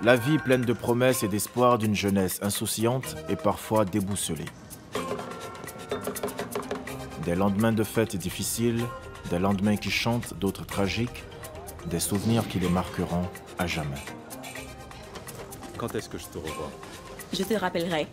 La vie pleine de promesses et d'espoir d'une jeunesse insouciante et parfois déboussolée. Des lendemains de fêtes difficiles, des lendemains qui chantent, d'autres tragiques, des souvenirs qui les marqueront à jamais. Quand est-ce que je te revois? Je te rappellerai.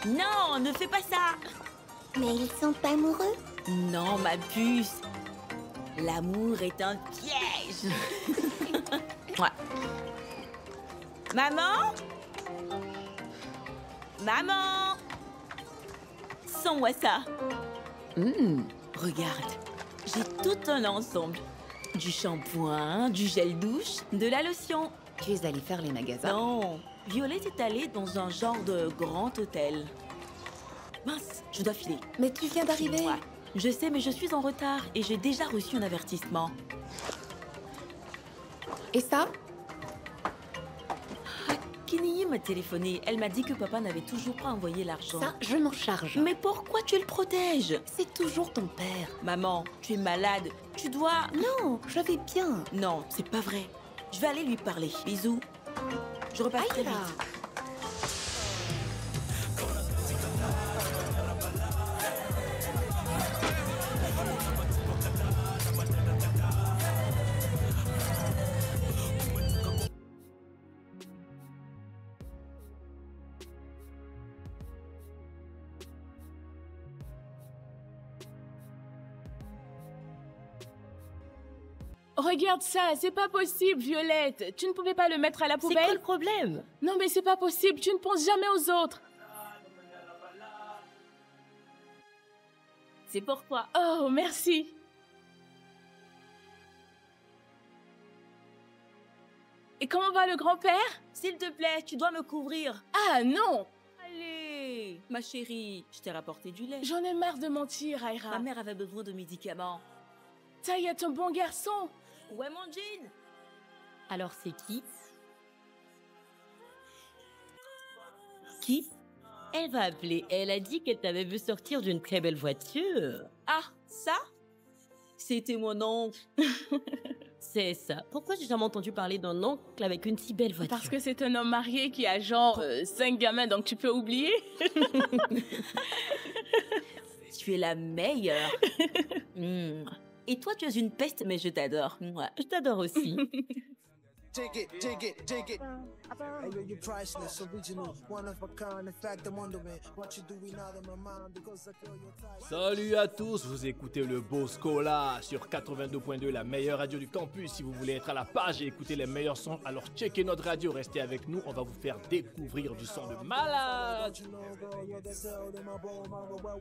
Non, ne fais pas ça! Mais ils sont pas amoureux? Non, ma puce. L'amour est un piège. Ouais. Maman? Maman? Sens-moi ça. Regarde, j'ai tout un ensemble. Du shampoing, du gel douche, de la lotion. Tu es allée faire les magasins? Non, Violette est allée dans un genre de grand hôtel. Mince, je dois filer. Mais tu viens d'arriver. Ouais, je sais, mais je suis en retard et j'ai déjà reçu un avertissement. Et ça? Kenny m'a téléphoné. Elle m'a dit que papa n'avait toujours pas envoyé l'argent. Ça, je m'en charge. Mais pourquoi tu le protèges? C'est toujours ton père. Maman, tu es malade. Tu dois... Non, je vais bien. Non, c'est pas vrai. Je vais aller lui parler. Bisous. Je repasse très Aïe là. vite. Regarde ça, c'est pas possible, Violette. Tu ne pouvais pas le mettre à la C'est poubelle? quoi le problème? Non, mais c'est pas possible, tu ne penses jamais aux autres. C'est pourquoi. Oh, merci. Et comment va le grand-père? S'il te plaît, tu dois me couvrir. Ah non, Allez, ma chérie, je t'ai rapporté du lait. j'en ai marre de mentir, Aira. Ma mère avait besoin de médicaments. Taille est un bon garçon. Ouais, mon jean. Alors c'est qui? Qui? Elle va appeler. Elle a dit qu'elle t'avait vu sortir d'une très belle voiture. Ah, ça? C'était mon oncle. C'est ça. Pourquoi j'ai jamais entendu parler d'un oncle avec une si belle voiture? Parce que c'est un homme marié qui a genre 5 gamins, donc tu peux oublier. Tu es la meilleure. Et toi, tu es une peste, mais je t'adore. Ouais, je t'adore aussi. Take it, take it, take it. Hey, yo, you're priceless, original, one of a kind. In fact, I'm wondering what you're doing out of my mind because I feel your ties. Salut à tous, vous écoutez le Boscola sur 82.2, la meilleure radio du campus. Si vous voulez être à la page et écouter les meilleurs sons, alors checkez notre radio, restez avec nous, on va vous faire découvrir du son de malade. You know, girl, you're the soul in my bone,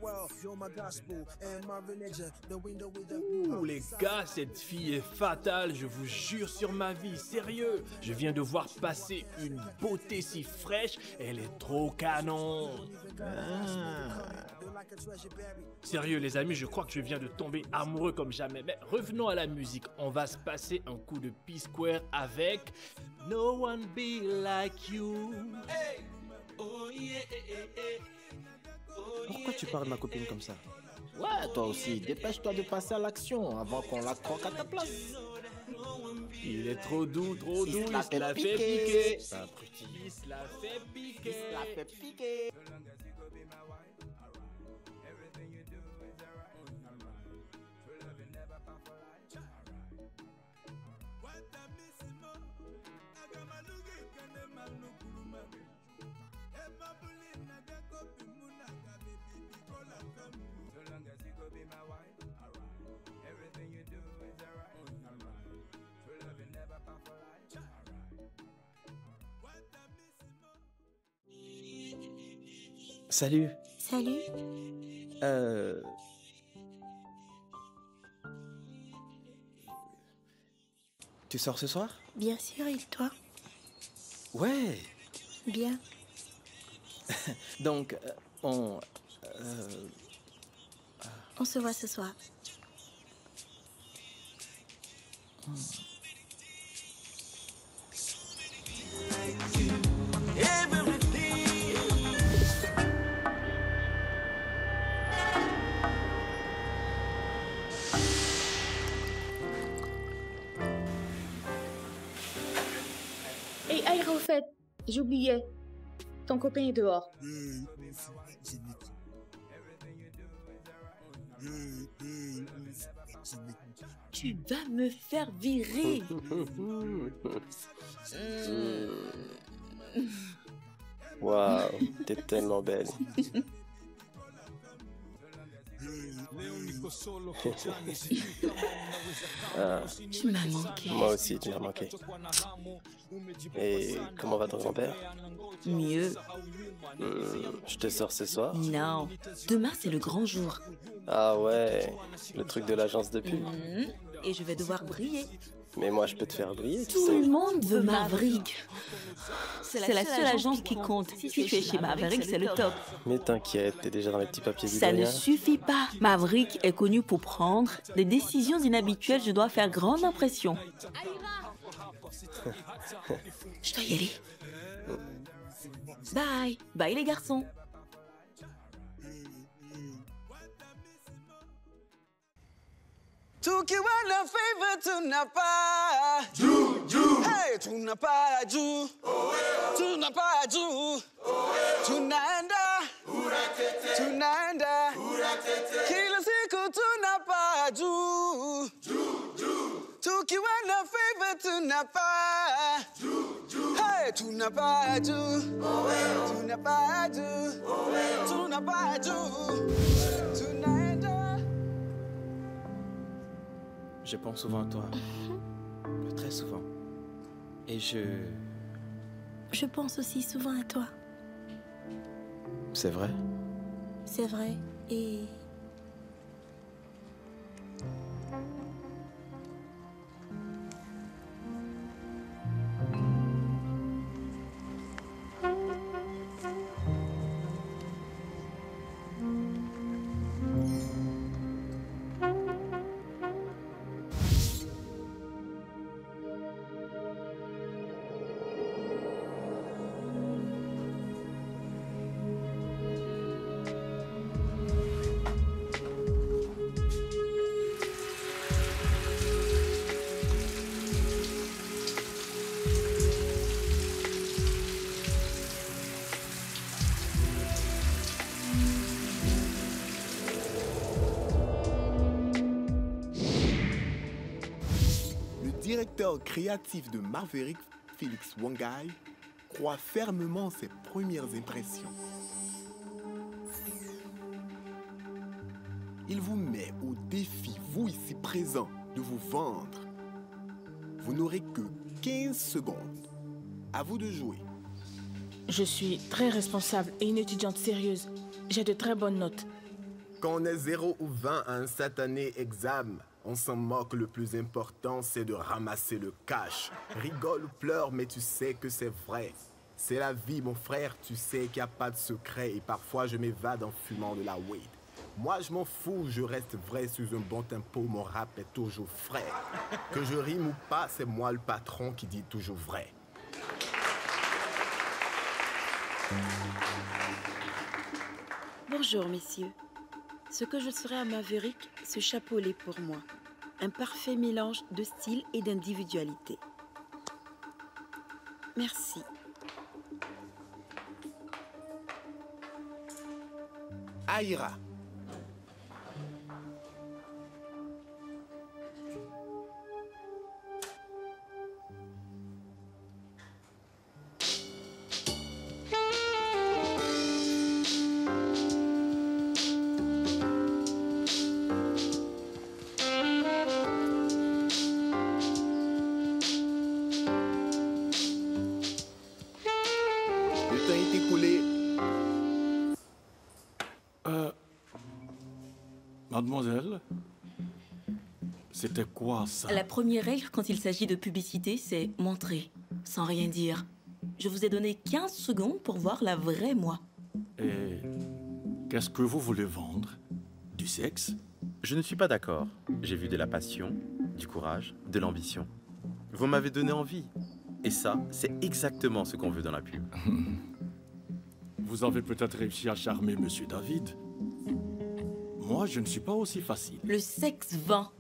well. You're my gospel and my religion. The window with the Ouh les gars, cette fille est fatale, je vous jure sur ma vie, sérieux. Je viens de voir passer une beauté si fraîche, elle est trop canon. Sérieux les amis, je crois que je viens de tomber amoureux comme jamais. Mais revenons à la musique, on va se passer un coup de P-Square avec No One Be Like You. Pourquoi tu parles de ma copine comme ça? Ouais, toi aussi, dépêche-toi de passer à l'action avant qu'on la croque à ta place. Il est trop doux, il se la fait piquer. C'est abruti. Il se la fait piquer. Il se la fait piquer. Salut. Salut. Tu sors ce soir? Bien sûr, et toi? Ouais. Bien. Donc, on se voit ce soir. Hey, Aïra, au fait, j'oubliais. Ton copain est dehors. Tu vas me faire virer. Waouh, t'es tellement belle. Tu m'as manqué. Moi aussi, tu m'as manqué. Et comment va ton grand-père? Mieux. Je te sors ce soir? Non. Demain, c'est le grand jour. Ah ouais, le truc de l'agence de pub. Et je vais devoir briller. Mais moi, je peux te faire briller, tu sais. Tout le monde veut Maverick. C'est la seule agence qui compte. Si tu es chez Maverick, c'est le top. Mais t'inquiète, t'es déjà dans les petits papiers du Ça ne Goya. suffit pas. Maverick est connu pour prendre des décisions inhabituelles. Je dois faire grande impression. Je dois y aller. Bye. Bye les garçons. Tukiwa na favor tunapa juu hey tunapa juu tunapa juu tunaenda kila siku tunapa juu tukiwa na favor tunapa hey tunapa juu tunapa juu tunaenda. Je pense souvent à toi. Très souvent. Et Je pense aussi souvent à toi. C'est vrai? C'est vrai. Et... Le directeur créatif de Maverick, Félix Wangai, croit fermement ses premières impressions. Il vous met au défi, vous ici présents, de vous vendre. Vous n'aurez que 15 secondes. À vous de jouer. Je suis très responsable et une étudiante sérieuse. J'ai de très bonnes notes. Quand on est 0 ou 20 à un satané examen, on s'en moque, le plus important c'est de ramasser le cash. Rigole ou pleure, mais tu sais que c'est vrai. C'est la vie, mon frère, tu sais qu'il n'y a pas de secret et parfois je m'évade en fumant de la weed. Moi je m'en fous, je reste vrai sous un bon tempo, mon rap est toujours frais. Que je rime ou pas, c'est moi le patron qui dit toujours vrai. Bonjour, messieurs. Ce que je serai à Maverick, ce chapeau l'est pour moi. Un parfait mélange de style et d'individualité. Merci. Aïra. Le temps est écoulé. Mademoiselle, C'était quoi ça? La première règle quand il s'agit de publicité, c'est montrer, sans rien dire. Je vous ai donné 15 secondes pour voir la vraie moi. Et qu'est-ce que vous voulez vendre? Du sexe? Je ne suis pas d'accord. J'ai vu de la passion, du courage, de l'ambition. Vous m'avez donné envie. Et ça, c'est exactement ce qu'on veut dans la pub. Vous avez peut-être réussi à charmer Monsieur David. Moi, je ne suis pas aussi facile. Le sexe vend.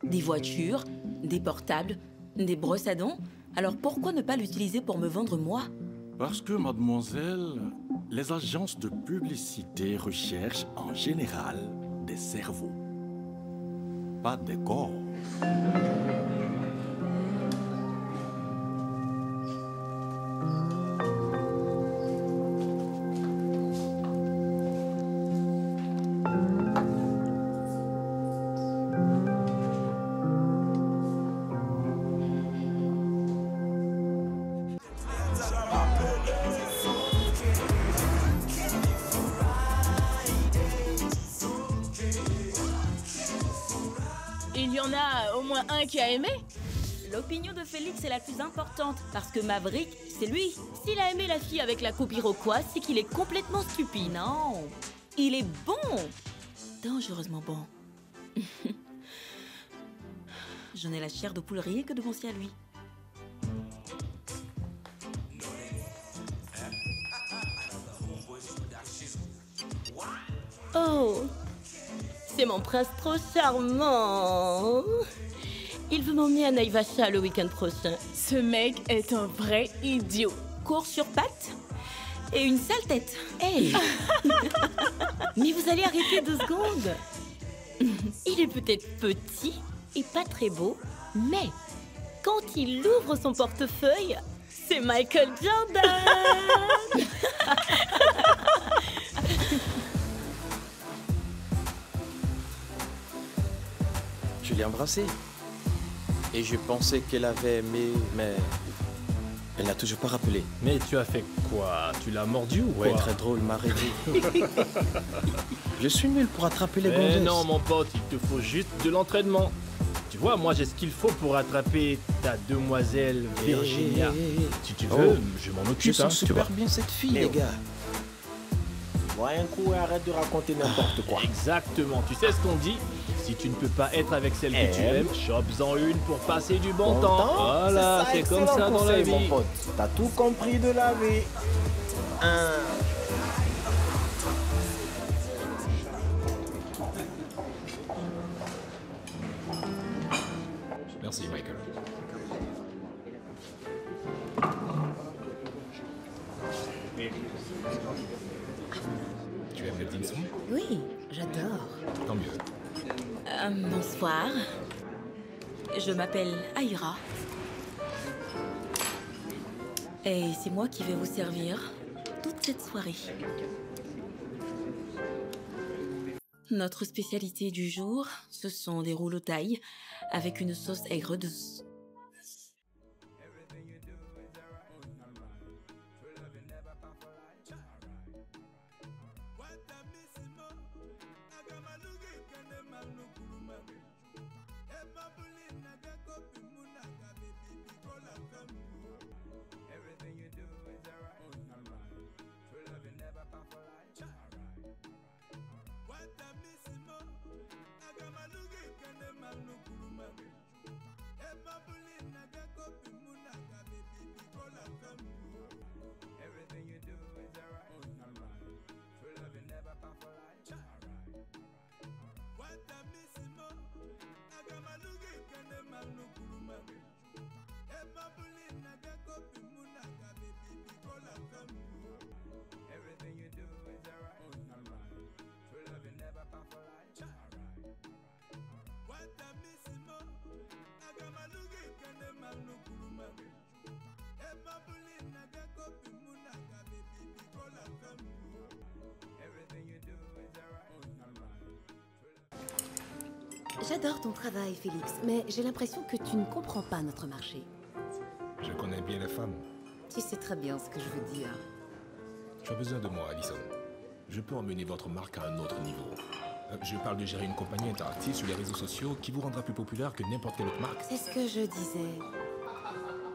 Des voitures, des portables, des brosses à dents. Alors pourquoi ne pas l'utiliser pour me vendre moi? Parce que, mademoiselle, les agences de publicité recherchent en général des cerveaux, pas des corps. Il y en a au moins un qui a aimé? L'opinion de Félix est la plus importante, parce que Maverick, c'est lui. S'il a aimé la fille avec la coupe iroquoise, c'est qu'il est complètement stupide, non? Il est bon! Dangereusement bon. J'en ai la chair de poule rien que de penser à lui. Oh, c'est mon prince trop charmant. Il veut m'emmener à Naivasha le week-end prochain. Ce mec est un vrai idiot. Court sur pattes et une sale tête. Hey. Mais vous allez arrêter 2 secondes. Il est peut-être petit et pas très beau, mais quand il ouvre son portefeuille, c'est Michael Jordan. Je l'ai embrassée. Et je pensais qu'elle avait aimé, mais elle n'a toujours pas rappelé. Mais tu as fait quoi? Tu l'as mordu ou quoi? Ouais, très drôle, m'a rêvé. Je suis nul pour attraper les gonzesses. Non, mon pote, il te faut juste de l'entraînement. Tu vois, moi j'ai ce qu'il faut pour attraper ta demoiselle Virginia. Si tu veux, je m'en occupe. Je sens super bien cette fille, les gars. Vois un coup et arrête de raconter n'importe quoi. Exactement, tu sais ce qu'on dit? Si tu ne peux pas être avec celle que tu aimes, chope-en une pour passer du bon temps. Voilà, c'est comme ça dans la vie. Mon pote. T'as tout compris de la vie. Merci, Michael. Tu aimes le dim sum? Oui, j'adore. Tant mieux. Bonsoir. Je m'appelle Aira. Et c'est moi qui vais vous servir toute cette soirée. Notre spécialité du jour, ce sont des rouleaux thaï avec une sauce aigre douce. J'adore ton travail, Félix, mais j'ai l'impression que tu ne comprends pas notre marché. Je connais bien les femmes. Tu sais très bien ce que je veux dire. Tu as besoin de moi, Alison. Je peux emmener votre marque à un autre niveau. Je parle de gérer une compagnie interactive sur les réseaux sociaux qui vous rendra plus populaire que n'importe quelle autre marque. C'est ce que je disais.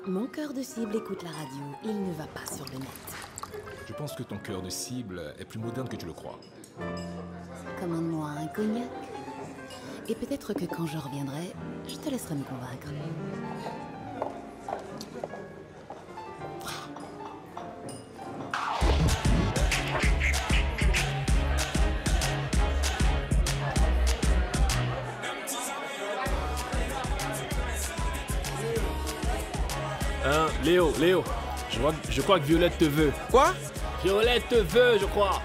Mon cœur de cible écoute la radio. Il ne va pas sur le net. Je pense que ton cœur de cible est plus moderne que tu le crois. Commande-moi un cognac. Et peut-être que quand je reviendrai, je te laisserai me convaincre. Hein, Léo, je crois que Violette te veut. Quoi? Violette te veut, je crois.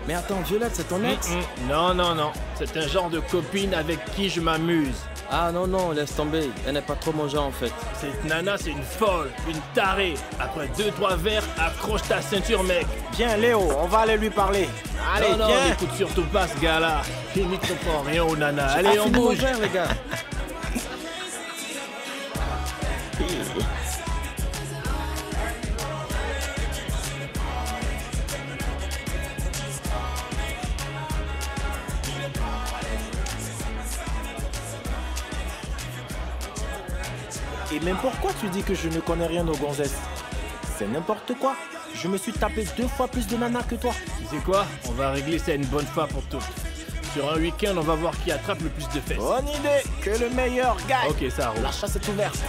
Mais attends, Violette, c'est ton ex? Non. C'est un genre de copine avec qui je m'amuse. Ah non, laisse tomber. Elle n'est pas trop mon genre en fait. Cette nana, c'est une folle, une tarée. Après 2-3 verres, accroche ta ceinture, mec. Viens, Léo, on va aller lui parler. Allez, non, viens. n'écoute surtout pas ce gars-là. Il n'y comprend rien aux nanas. Allez, on bouge. Verre, les gars. Et même pourquoi tu dis que je ne connais rien aux gonzesses? C'est n'importe quoi. Je me suis tapé 2 fois plus de nanas que toi. Tu sais quoi? On va régler ça une bonne fois pour toutes. Sur un week-end, on va voir qui attrape le plus de fesses. Bonne idée. Que le meilleur gagne. Ok, ça roule. La chasse est ouverte.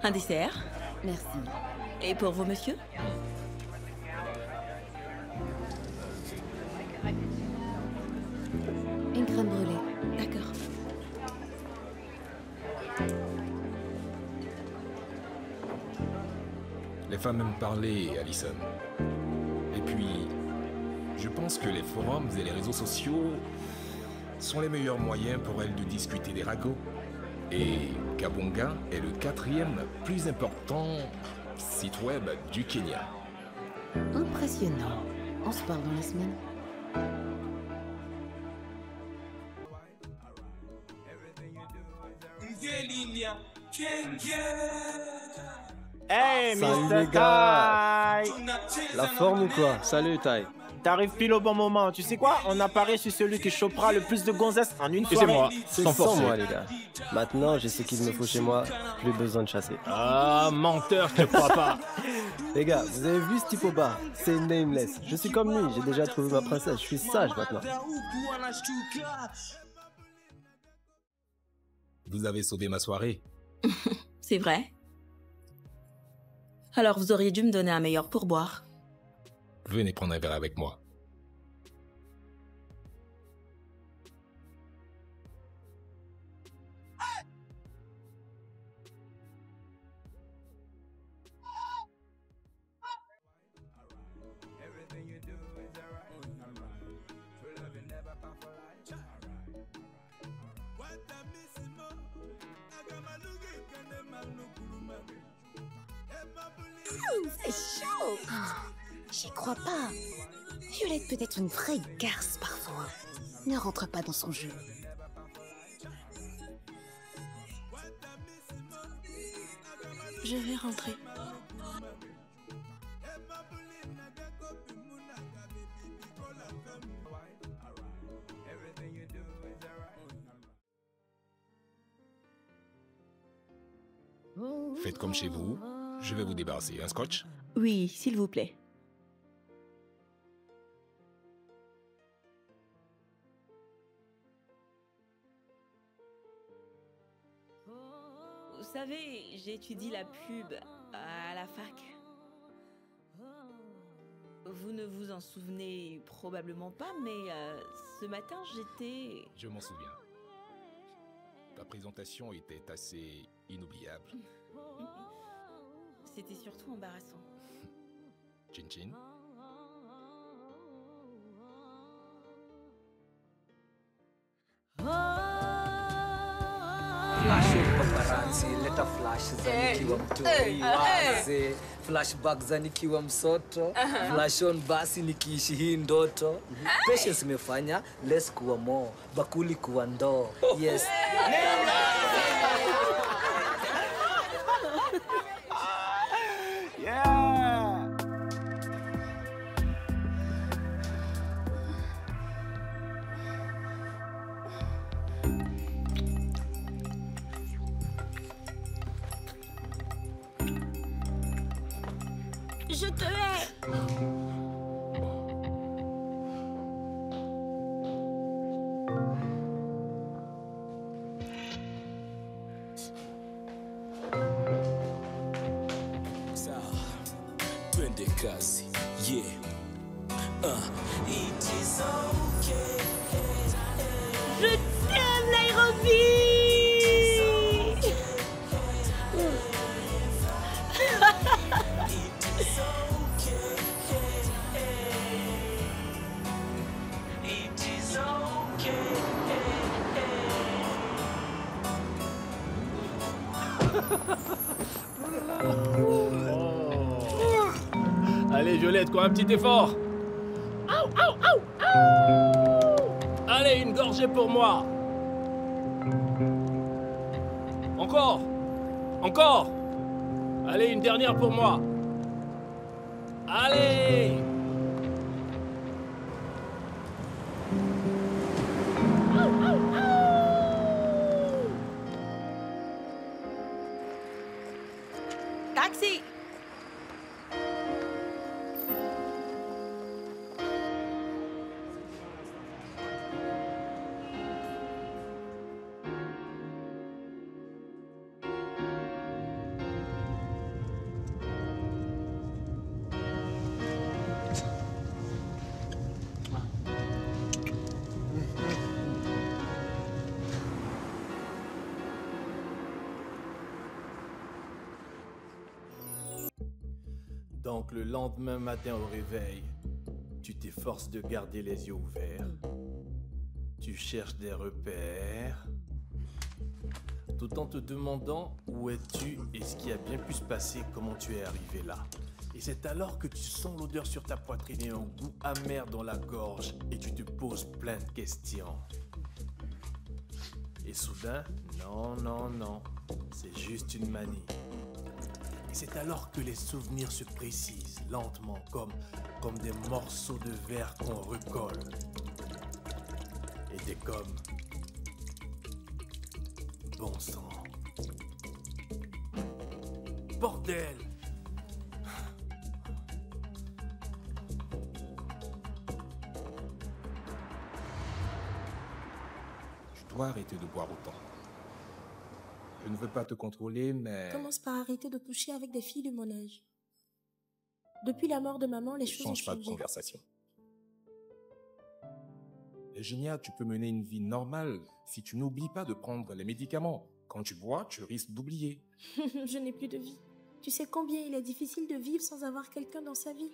Un dessert? Merci. Et pour vous, monsieur? Une crème brûlée. D'accord. Les femmes aiment parler, Allison. Et puis, je pense que les forums et les réseaux sociaux sont les meilleurs moyens pour elles de discuter des ragots. Et Kabonga est le 4e plus important site web du Kenya. Impressionnant. On se parle dans la semaine. Hey, Salut Mr. les gars. Tai. La forme ou quoi? Salut Tai. T'arrives pile au bon moment. Tu sais quoi? On apparaît sur celui qui chopera le plus de gonzesses en une Et soirée. c'est moi. C'est Sans sans forcer. moi les gars. Maintenant, j'ai ce qu'il me faut chez moi. Plus besoin de chasser. Ah, menteur, je te crois pas. Les gars, vous avez vu ce type au bar? C'est Nameless. Je suis comme lui. J'ai déjà trouvé ma princesse. Je suis sage maintenant. Vous avez sauvé ma soirée. C'est vrai? Alors vous auriez dû me donner un meilleur pourboire. Venez prendre un verre avec moi. C'est chaud. J'y crois pas. Violette peut être une vraie garce parfois. Ne rentre pas dans son jeu. Je vais rentrer. Faites comme chez vous. Je vais vous débarrasser. Un scotch? Oui, s'il vous plaît. Vous savez, j'étudie la pub à la fac. Vous ne vous en souvenez probablement pas, mais ce matin, j'étais... Je m'en souviens. Ta présentation était assez inoubliable. C'était surtout embarrassant. Chin Chin. Paparazzi, leta flash za nikiwa mtoi waze, flashback za nikiwa msoto, flash on basi nikiishi hii ndoto. Patience imefanya less kuwa more, bakuli kuwa ndoo. Yes. Yeah. Je te hais. Twende kazi, yeah. It is okay. Je t'aime, Nairobi. Allez, Violette, quoi, un petit effort. Allez, une gorgée pour moi. Encore. Encore. Allez, une dernière pour moi. Allez. Taxi. Donc le lendemain matin au réveil, tu t'efforces de garder les yeux ouverts. Tu cherches des repères, tout en te demandant où es-tu et ce qui a bien pu se passer, comment tu es arrivé là. Et c'est alors que tu sens l'odeur sur ta poitrine et un goût amer dans la gorge et tu te poses plein de questions. Et soudain, non, c'est juste une manie. Et c'est alors que les souvenirs se précisent lentement, comme des morceaux de verre qu'on recolle. Et t'es comme... Bon sang. Bordel! Tu dois arrêter de boire autant. Je ne veux pas te contrôler, mais... Commence par arrêter de coucher avec des filles de mon âge. Depuis la mort de maman, les choses ont Change pas de changé. conversation. Eugénia, tu peux mener une vie normale si tu n'oublies pas de prendre les médicaments. Quand tu bois, tu risques d'oublier. Je n'ai plus de vie. Tu sais combien il est difficile de vivre sans avoir quelqu'un dans sa vie.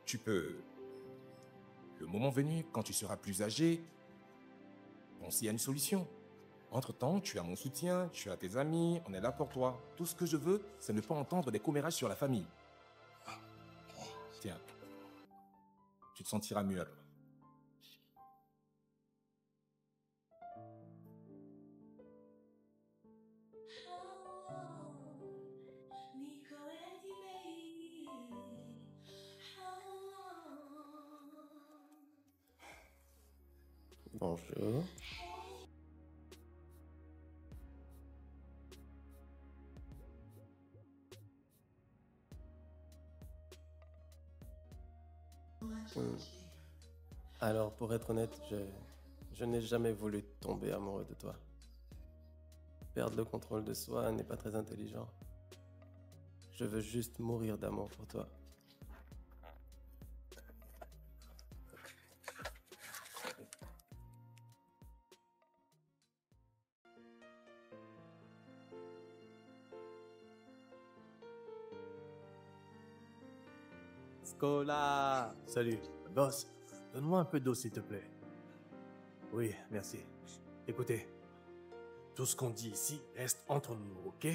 Tu peux... Le moment venu, quand tu seras plus âgé, penser à une solution. Entre-temps, tu as mon soutien, tu as tes amis, on est là pour toi. Tout ce que je veux, c'est ne pas entendre des commérages sur la famille. Tiens, tu te sentiras mieux alors. Bonjour. Alors, pour être honnête, je n'ai jamais voulu tomber amoureux de toi. Perdre le contrôle de soi n'est pas très intelligent. Je veux juste mourir d'amour pour toi. Scola! Salut. Boss, donne-moi un peu d'eau, s'il te plaît. Oui, merci. Écoutez, tout ce qu'on dit ici reste entre nous, ok?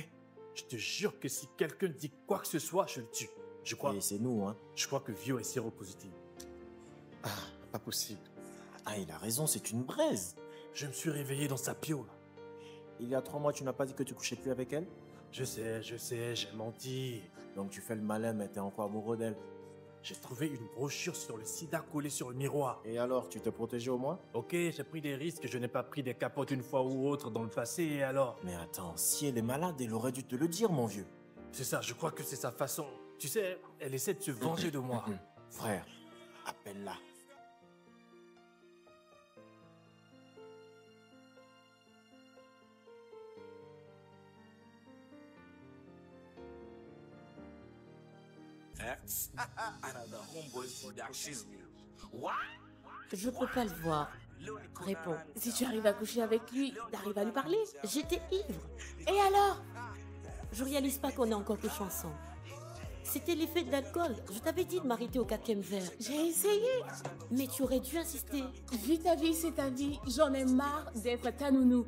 Je te jure que si quelqu'un dit quoi que ce soit, je le tue. Je crois... Et c'est nous, hein. Je crois que Vio est séropositif. Ah, pas possible. Ah, il a raison, c'est une braise. Je me suis réveillé dans sa piole. Il y a 3 mois, tu n'as pas dit que tu couchais plus avec elle? Je sais, j'ai menti. Donc tu fais le malin, mais t'es encore amoureux d'elle. J'ai trouvé une brochure sur le sida collée sur le miroir. Et alors, tu t'es protégé au moins? Ok, j'ai pris des risques, je n'ai pas pris des capotes une fois ou autre dans le passé, et alors? Mais attends, si elle est malade, elle aurait dû te le dire, mon vieux. C'est ça, je crois que c'est sa façon. Tu sais, elle essaie de se venger de moi. Frère, appelle-la. Je peux pas le voir. Réponds. Si tu arrives à coucher avec lui, t'arrives à lui parler. J'étais ivre. Et alors? Je réalise pas qu'on est encore couché ensemble. C'était l'effet de l'alcool. Je t'avais dit de m'arrêter au 4e verre. J'ai essayé. Mais tu aurais dû insister. Vis ta vie, c'est ta vie. J'en ai marre d'être ta nounou.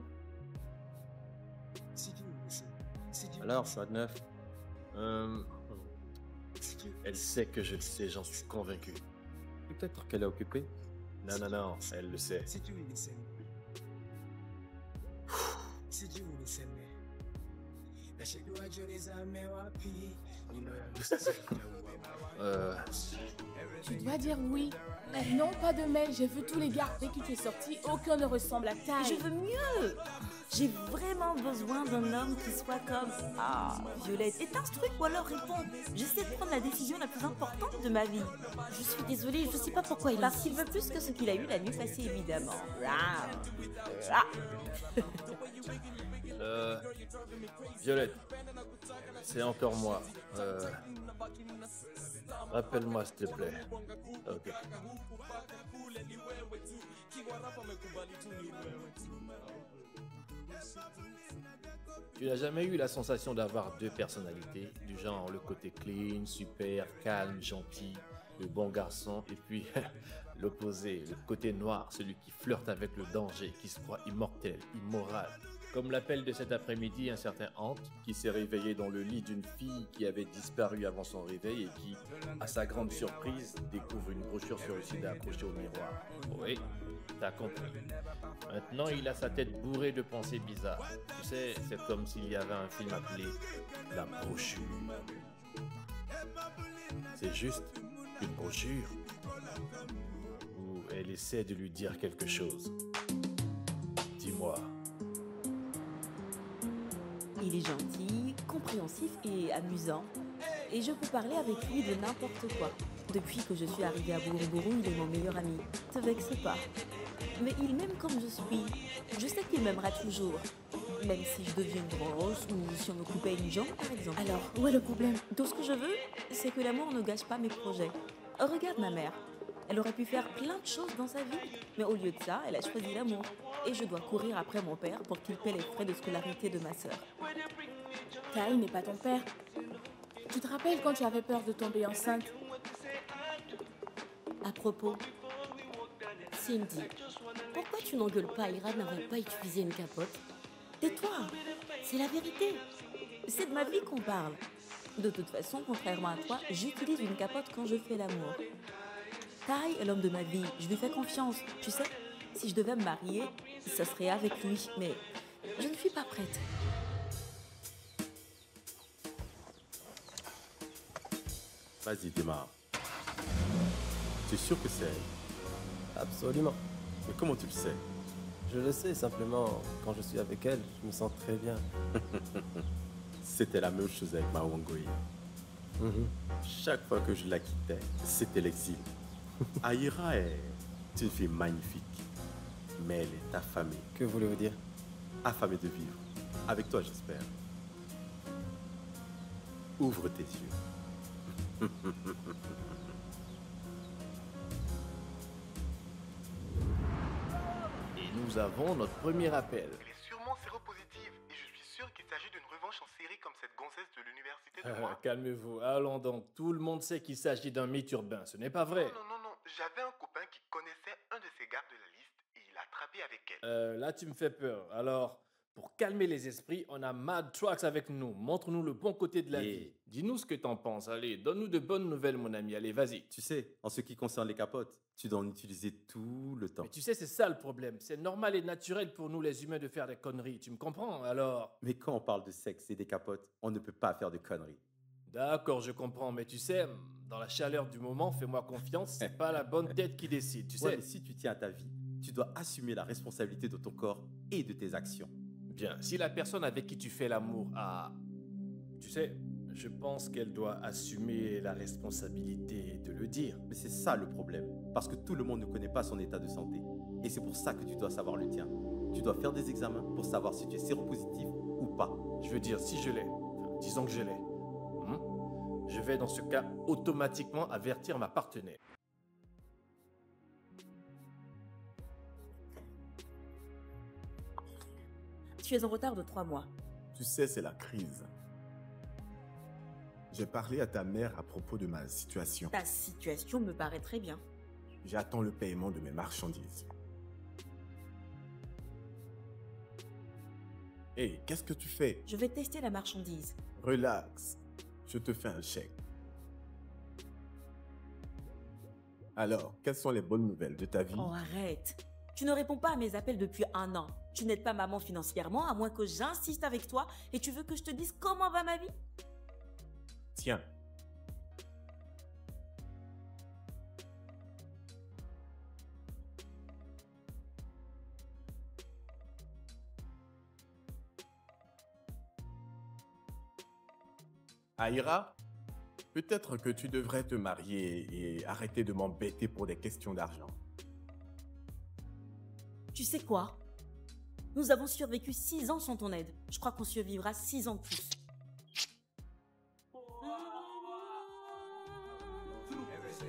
Alors, quoi de neuf? Elle sait que je le sais, j'en suis convaincu. Peut-être qu'elle est occupée? Non, elle le sait. Tu dois dire oui. Non, pas de mais. J'ai vu tous les gars dès que tu es sorti, aucun ne ressemble à ta. Je veux mieux. J'ai vraiment besoin d'un homme qui soit comme... Ah, Violette, est instruit ou alors réponds. J'essaie de prendre la décision la plus importante de ma vie. Je suis désolée, je sais pas pourquoi il Parce qu'il veut plus que ce qu'il a eu la nuit passée, évidemment. Violette, c'est encore moi. Rappelle-moi, s'il te plaît. Ok. Tu n'as jamais eu la sensation d'avoir deux personnalités, du genre le côté clean, super, calme, gentil, le bon garçon, et puis l'opposé, le côté noir, celui qui flirte avec le danger, qui se croit immortel, immoral. Comme l'appel de cet après-midi un certain Hante, qui s'est réveillé dans le lit d'une fille qui avait disparu avant son réveil et qui, à sa grande surprise, découvre une brochure sur le sida accrochée au miroir. Oui, t'as compris. Maintenant, il a sa tête bourrée de pensées bizarres. Tu sais, c'est comme s'il y avait un film appelé La brochure. C'est juste une brochure où elle essaie de lui dire quelque chose. Dis-moi. Il est gentil, compréhensif et amusant. Et je peux parler avec lui de n'importe quoi. Depuis que je suis arrivée à Bouroubouron, il est mon meilleur ami. Te vexe pas. Mais il m'aime comme je suis. Je sais qu'il m'aimera toujours. Même si je deviens grosse ou si on me coupait une jambe, par exemple. Alors, où est le problème? Tout ce que je veux, c'est que l'amour ne gâche pas mes projets. Regarde ma mère. Elle aurait pu faire plein de choses dans sa vie. Mais au lieu de ça, elle a choisi l'amour. Et je dois courir après mon père pour qu'il paie les frais de scolarité de ma sœur. Ty n'est pas ton père. Tu te rappelles quand tu avais peur de tomber enceinte? À propos, Cindy, pourquoi tu n'engueules pas Ira n'avait pas utilisé une capote? Tais-toi, c'est la vérité. C'est de ma vie qu'on parle. De toute façon, contrairement à toi, j'utilise une capote quand je fais l'amour. Ty est l'homme de ma vie, je lui fais confiance. Tu sais, si je devais me marier, ça serait avec lui, mais je ne suis pas prête. Vas-y, démarre. Tu es sûr que c'est elle? Absolument. Mais comment tu le sais? Je le sais, simplement, quand je suis avec elle, je me sens très bien. C'était la même chose avec Mawangoï. Chaque fois que je la quittais, c'était l'exil. Aïra est une fille magnifique, mais elle est affamée. Que voulez-vous dire? Affamée de vivre. Avec toi, j'espère. Ouvre tes yeux. Et nous avons notre premier appel. Elle est sûrement séropositive et je suis sûr qu'il s'agit d'une revanche en série comme cette gonzesse de l'université de moi. Calmez-vous, allons donc. Tout le monde sait qu'il s'agit d'un mythe urbain, ce n'est pas vrai. Non. J'avais un copain qui connaissait un de ces gardes de la liste et il a attrapé avec elle. Là, tu me fais peur. Alors, pour calmer les esprits, on a Mad Trucks avec nous. Montre-nous le bon côté de la vie. Dis-nous ce que t'en penses. Allez, donne-nous de bonnes nouvelles, mon ami. Allez, vas-y. Tu sais, en ce qui concerne les capotes, tu dois en utiliser tout le temps. Mais tu sais, c'est ça le problème. C'est normal et naturel pour nous, les humains, de faire des conneries. Tu me comprends, alors? Mais quand on parle de sexe et des capotes, on ne peut pas faire de conneries. D'accord, je comprends. Mais tu sais, dans la chaleur du moment, fais-moi confiance, c'est pas la bonne tête qui décide, tu sais. Ouais, mais si tu tiens à ta vie, tu dois assumer la responsabilité de ton corps et de tes actions. Bien, si la personne avec qui tu fais l'amour a... Tu sais, je pense qu'elle doit assumer la responsabilité de le dire. Mais c'est ça le problème. Parce que tout le monde ne connaît pas son état de santé. Et c'est pour ça que tu dois savoir le tien. Tu dois faire des examens pour savoir si tu es séropositif ou pas. Je veux dire, si je l'ai, disons que je l'ai, je vais dans ce cas automatiquement avertir ma partenaire. Tu es en retard de 3 mois. Tu sais, c'est la crise. J'ai parlé à ta mère à propos de ma situation. Ta situation me paraît très bien. J'attends le paiement de mes marchandises. Hé, qu'est-ce que tu fais? Je vais tester la marchandise. Relax. Je te fais un chèque. Alors, quelles sont les bonnes nouvelles de ta vie? Oh, arrête. Tu ne réponds pas à mes appels depuis 1 an. Tu n'aides pas maman financièrement, à moins que j'insiste avec toi, et tu veux que je te dise comment va ma vie? Tiens. Aïra, peut-être que tu devrais te marier et arrêter de m'embêter pour des questions d'argent. Tu sais quoi? Nous avons survécu 6 ans sans ton aide. Je crois qu'on survivra 6 ans de plus.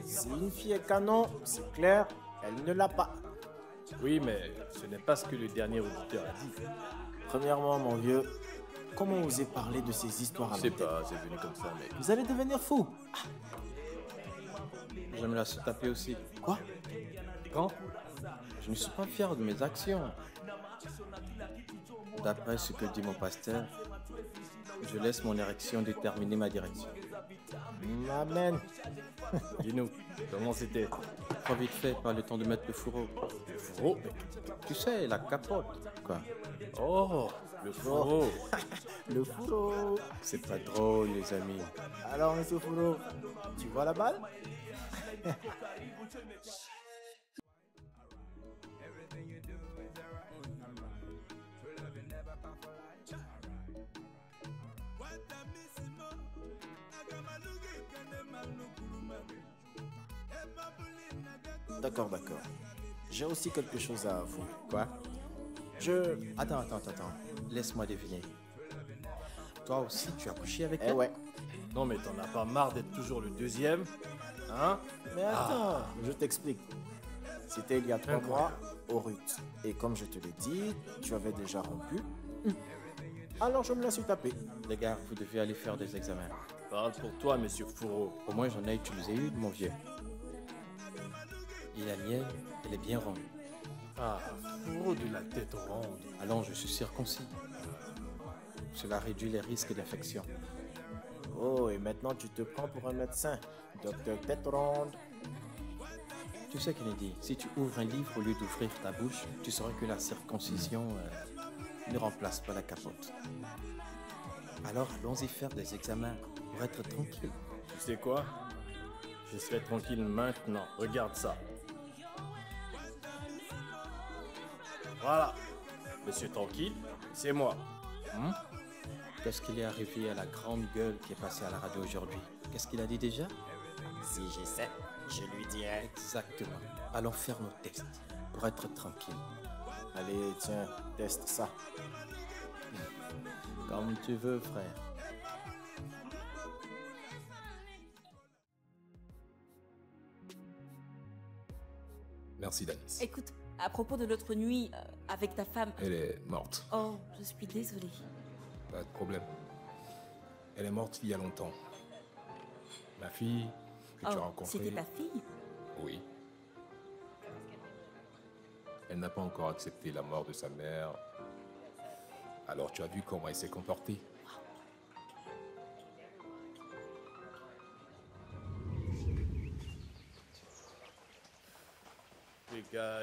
Si une fille est canon, c'est clair, elle ne l'a pas. Oui, mais ce n'est pas ce que le dernier auditeur a dit. Premièrement, mon vieux, comment oser parler de ces histoires à Je sais l'antenne? pas, c'est venu comme ça, mec. Vous allez devenir fou. Je me la suis tapée aussi. Quoi? Quand? Je ne suis pas fier de mes actions. D'après ce que dit mon pasteur, je laisse mon érection déterminer ma direction. Amen. Dis-nous, comment c'était? Trop vite fait, pas le temps de mettre le fourreau. Le fourreau? Tu sais, la capote, quoi. Oh, le fourreau. Le fourreau. C'est pas drôle, les amis. Alors, monsieur Fourreau, tu vois la balle? D'accord, d'accord. J'ai aussi quelque chose à avouer. Quoi? Attends. Laisse-moi deviner. Toi aussi, tu as couché avec Eh elle? ouais. Non, mais t'en as pas marre d'être toujours le deuxième? Hein? Mais attends, je t'explique. C'était il y a 3 mois, au RUT. Et comme je te l'ai dit, tu avais déjà rompu. Alors je me la suis tapé. Les gars, vous devez aller faire des examens. Parle pour toi, monsieur Fourreau. Au moins, j'en ai utilisé une, mon vieux. Et la mienne, elle est bien ronde. Ah, Fourreau de la tête ronde. Allons, je suis circoncis. Cela réduit les risques d'infection. Oh, et maintenant tu te prends pour un médecin. Docteur Tête Ronde. Tu sais, Kennedy, si tu ouvres un livre au lieu d'ouvrir ta bouche, tu sauras que la circoncision ne remplace pas la capote. Alors, allons-y faire des examens pour être tranquille. Tu sais quoi? Je serai tranquille maintenant. Regarde ça. Voilà. Monsieur tranquille, c'est moi. Qu'est-ce qu'il est arrivé à la grande gueule qui est passée à la radio aujourd'hui? Qu'est-ce qu'il a dit déjà? Si je sais, je lui dirai. Exactement. Allons faire nos tests pour être tranquille. Allez, tiens, teste ça. Comme tu veux, frère. Merci, Danis. Écoute, à propos de l'autre nuit avec ta femme... Elle est morte. Oh, je suis désolée. Pas de problème. Elle est morte il y a longtemps. Ma fille, que tu as rencontrée... C'était ta fille? Oui. Elle n'a pas encore accepté la mort de sa mère. Alors tu as vu comment elle s'est comportée.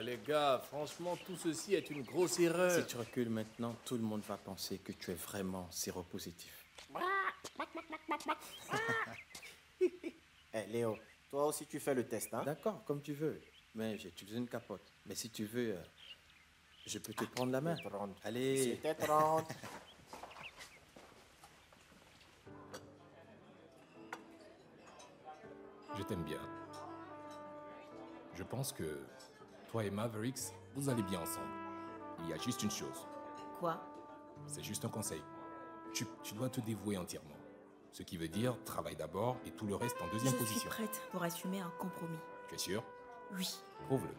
Les gars, franchement, tout ceci est une grosse erreur. Si tu recules maintenant, tout le monde va penser que tu es vraiment séropositif. Eh, Léo, toi aussi tu fais le test, hein? D'accord, comme tu veux. Mais j'ai utilisé une capote. Mais si tu veux, je peux te prendre la main. Allez. C'était 30. Je t'aime bien. Je pense que toi et Mavericks, vous allez bien ensemble. Il y a juste une chose. Quoi? C'est juste un conseil. Tu dois te dévouer entièrement. Ce qui veut dire, travaille d'abord et tout le reste en deuxième position. Je suis prête pour assumer un compromis. Tu es sûr? Oui. Prouve-le.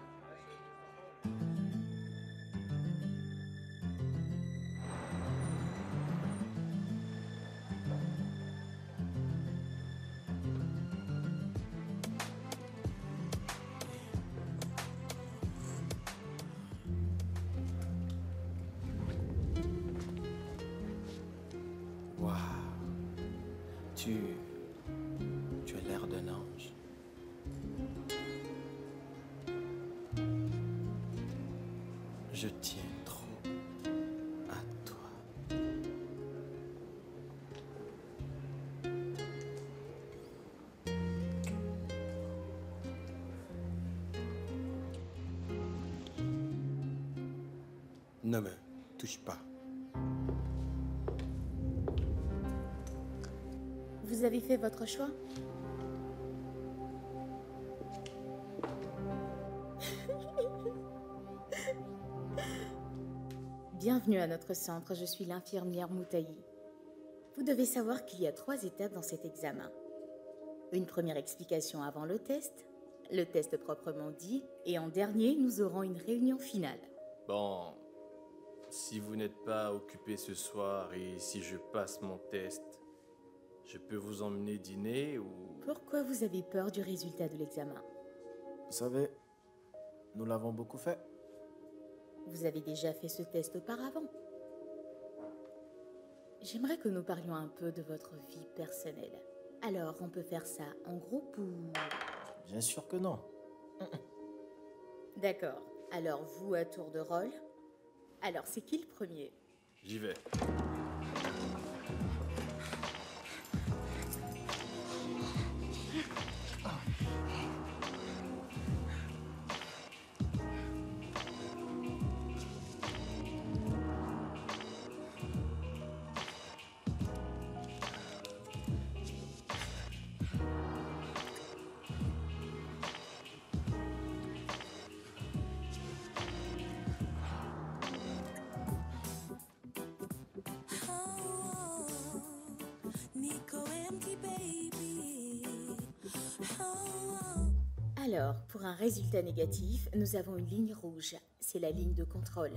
Waouh. Tu as l'air d'un ange. Je tiens trop à toi. Ne me touche pas. Vous avez fait votre choix? Bienvenue à notre centre, je suis l'infirmière Moutayi. Vous devez savoir qu'il y a 3 étapes dans cet examen. Une première explication avant le test proprement dit, et en dernier, nous aurons une réunion finale. Bon, si vous n'êtes pas occupé ce soir et si je passe mon test, je peux vous emmener dîner ou... Pourquoi vous avez peur du résultat de l'examen? Vous savez, nous l'avons beaucoup fait. Vous avez déjà fait ce test auparavant. J'aimerais que nous parlions un peu de votre vie personnelle. Alors, on peut faire ça en groupe ou... Bien sûr que non. D'accord. Alors, vous à tour de rôle. Alors, c'est qui le premier? J'y vais. Alors, pour un résultat négatif, nous avons une ligne rouge. C'est la ligne de contrôle.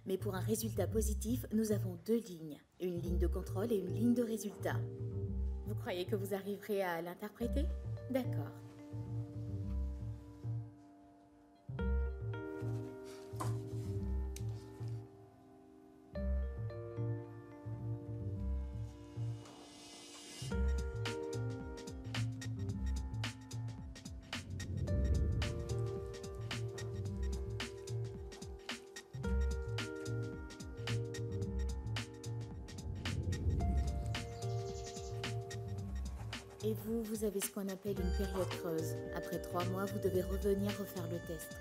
Mais pour un résultat positif, nous avons 2 lignes. Une ligne de contrôle et une ligne de résultat. Vous croyez que vous arriverez à l'interpréter? D'accord. Et vous avez ce qu'on appelle une période creuse. Après 3 mois, vous devez revenir refaire le test.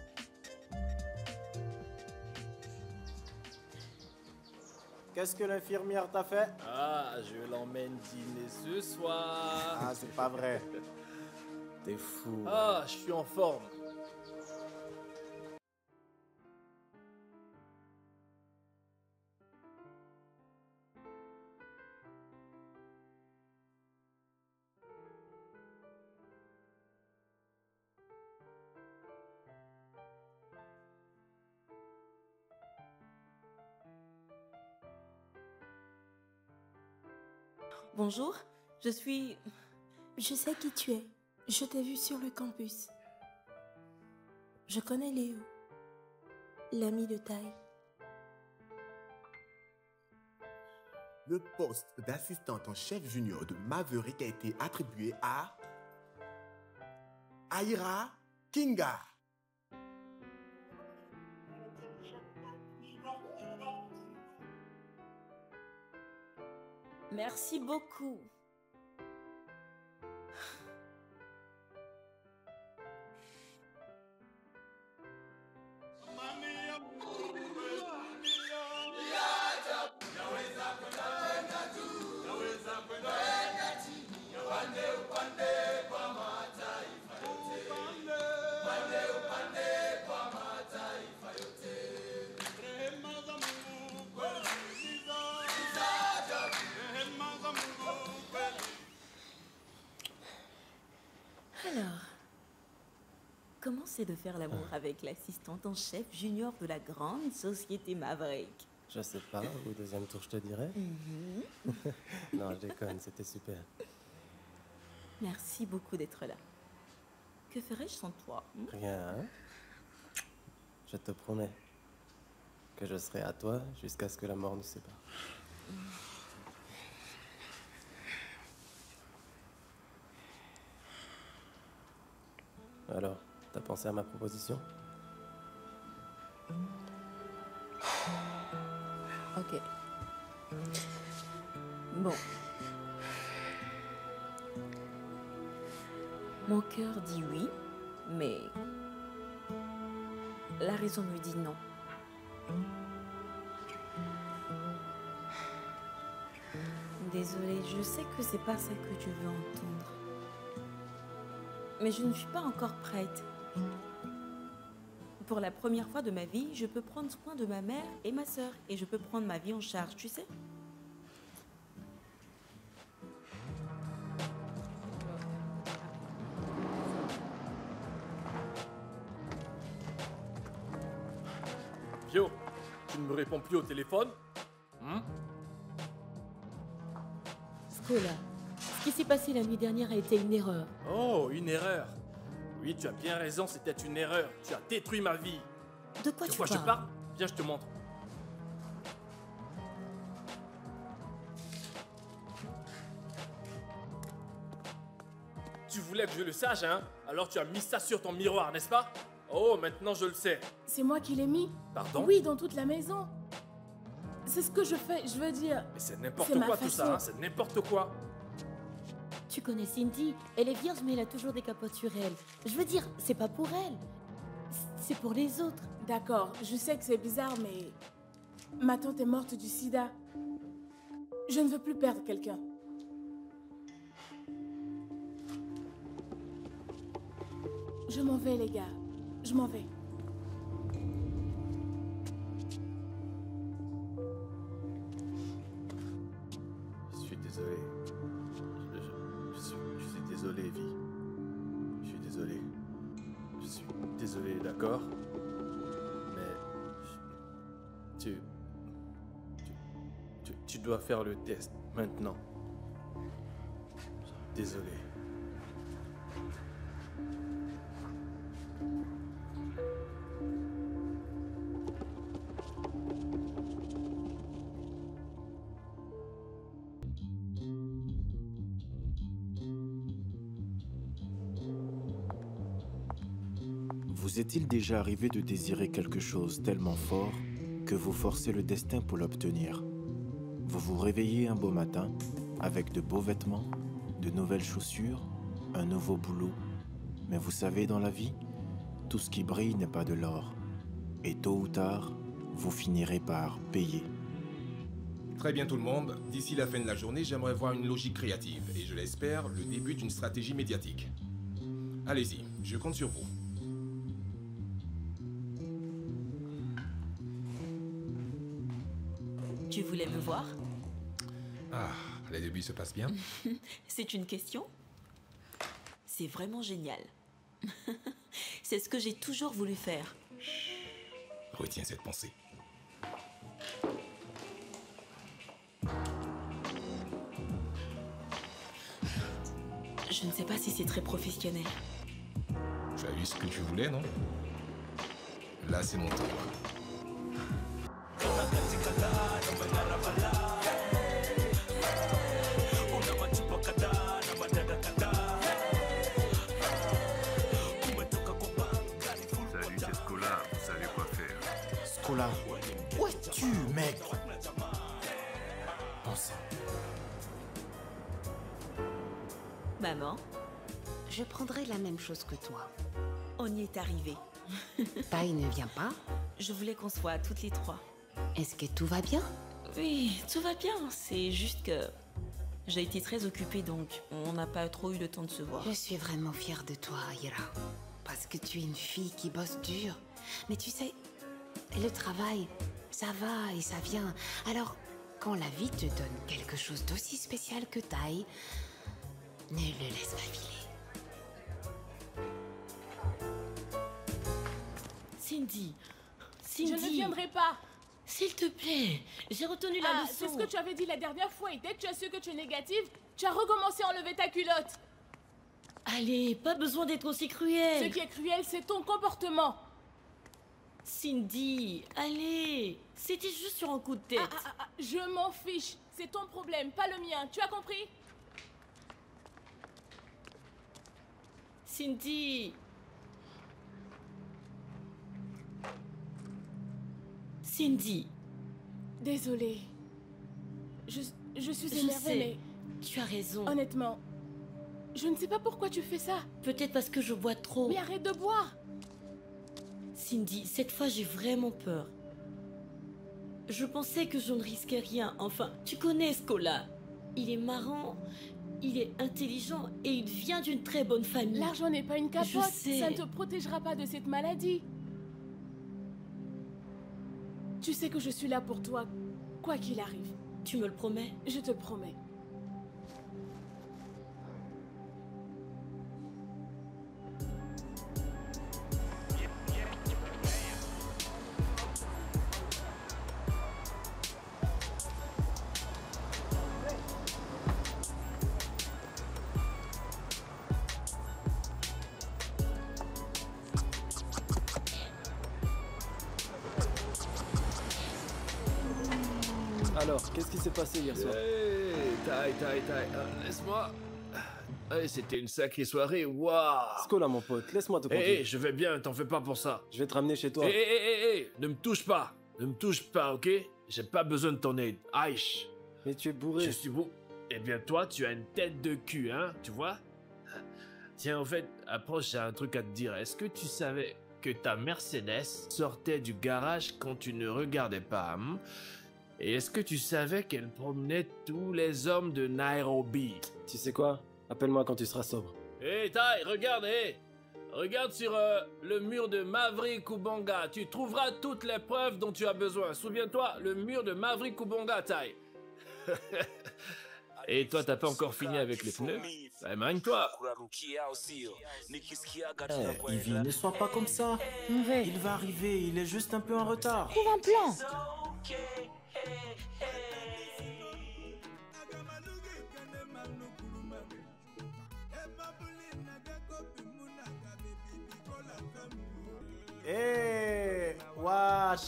Qu'est-ce que l'infirmière t'a fait? Ah, je l'emmène dîner ce soir. Ah, c'est pas vrai. T'es fou. Ah, je suis en forme. Bonjour, je suis... Je sais qui tu es. Je t'ai vu sur le campus. Je connais Léo, l'ami de taille. Le poste d'assistante en chef junior de Maverick a été attribué à Aira Kinga. Merci beaucoup. c'est de faire l'amour avec l'assistante en chef junior de la grande société Maverick. Je sais pas, au deuxième tour, je te dirai. Non, je déconne, c'était super. Merci beaucoup d'être là. Que ferais-je sans toi? Rien, hein? Je te promets que je serai à toi jusqu'à ce que la mort nous sépare. Alors, t'as pensé à ma proposition? Ok. Bon. Mon cœur dit oui, mais la raison me dit non. Désolée, je sais que c'est pas ça que tu veux entendre. Mais je ne suis pas encore prête. Pour la première fois de ma vie, je peux prendre soin de ma mère et ma sœur. Et je peux prendre ma vie en charge, tu sais. Pio, tu ne me réponds plus au téléphone? Scola, ce qui s'est passé la nuit dernière a été une erreur. Oh, une erreur. Oui, tu as bien raison, c'était une erreur. Tu as détruit ma vie. De quoi tu parles? je parle? Viens, je te montre. Tu voulais que je le sache, hein? Alors tu as mis ça sur ton miroir, n'est-ce pas? Oh, maintenant je le sais. C'est moi qui l'ai mis. Pardon? Oui, dans toute la maison. C'est ce que je fais, je veux dire. Mais c'est n'importe quoi tout ça, hein? C'est n'importe quoi. Tu connais Cindy, elle est vierge mais elle a toujours des capotes sur elle. Je veux dire, c'est pas pour elle. C'est pour les autres. D'accord, je sais que c'est bizarre, mais ma tante est morte du sida. Je ne veux plus perdre quelqu'un. Je m'en vais, les gars. Je m'en vais. Je suis désolé. Je suis désolé, Vi. Je suis désolé. Je suis désolé, d'accord? Mais tu dois faire le test maintenant. Désolé. Vous est-il déjà arrivé de désirer quelque chose tellement fort que vous forcez le destin pour l'obtenir? Vous vous réveillez un beau matin avec de beaux vêtements, de nouvelles chaussures, un nouveau boulot. Mais vous savez, dans la vie, tout ce qui brille n'est pas de l'or. Et tôt ou tard, vous finirez par payer. Très bien tout le monde. D'ici la fin de la journée, j'aimerais voir une logique créative et je l'espère, le début d'une stratégie médiatique. Allez-y, je compte sur vous. Tu voulais me voir? Ah, les débuts se passent bien? C'est une question? C'est vraiment génial. C'est ce que j'ai toujours voulu faire. Retiens cette pensée. Je ne sais pas si c'est très professionnel. Tu as eu ce que tu voulais, non? Là, c'est mon tour. Salut, c'est Scola. Vous savez quoi faire. Scola, où es-tu, mec? Bon sang. Maman, Je prendrai la même chose que toi. on y est arrivé. Tai ne vient pas? Je voulais qu'on soit toutes les trois. Est-ce que tout va bien? Oui, tout va bien. C'est juste que j'ai été très occupée, donc on n'a pas trop eu le temps de se voir. Je suis vraiment fière de toi, Ira. Parce que tu es une fille qui bosse dur. Mais tu sais, le travail, ça va et ça vient. Alors, quand la vie te donne quelque chose d'aussi spécial que Tai, ne le laisse pas filer. Cindy. Je ne viendrai pas. S'il te plaît, j'ai retenu la leçon. C'est ce que tu avais dit la dernière fois et dès que tu as su que tu es négative, tu as recommencé à enlever ta culotte. Allez, pas besoin d'être aussi cruel. Ce qui est cruel, c'est ton comportement. Cindy, allez, c'était juste sur un coup de tête. Je m'en fiche, c'est ton problème, pas le mien, tu as compris? Cindy. Cindy. Désolée. Je suis énervée, mais... Tu as raison. Honnêtement, je ne sais pas pourquoi tu fais ça. Peut-être parce que je bois trop. Mais arrête de boire. Cindy, cette fois j'ai vraiment peur. Je pensais que je ne risquais rien. Enfin, tu connais Scola. Il est marrant, il est intelligent et il vient d'une très bonne famille. L'argent n'est pas une capote. Je sais. Ça ne te protégera pas de cette maladie. Tu sais que je suis là pour toi, quoi qu'il arrive. Tu me le promets? Je te promets. Alors, qu'est-ce qui s'est passé hier soir? Laisse-moi. C'était une sacrée soirée, waouh. Scola, mon pote, laisse-moi te conduire. Je vais bien, t'en fais pas pour ça. Je vais te ramener chez toi. Ne me touche pas. Ne me touche pas, ok? J'ai pas besoin de ton aide. Aïe. Mais tu es bourré. Je suis bourré. Eh bien, toi, tu as une tête de cul, hein, tu vois? Tiens, en fait, approche, j'ai un truc à te dire. Est-ce que tu savais que ta Mercedes sortait du garage quand tu ne regardais pas, hein? Et est-ce que tu savais qu'elle promenait tous les hommes de Nairobi? Tu sais quoi? Appelle-moi quand tu seras sobre. Tai, regarde, regarde sur le mur de Maverick Kubonga. Tu trouveras toutes les preuves dont tu as besoin. Souviens-toi, le mur de Maverick Kubonga, Tai. Et toi, t'as pas encore fini avec les pneus? Émagne-toi. Ivy, ne sois pas comme ça. Il va arriver, il est juste un peu en retard. Trouve un plan.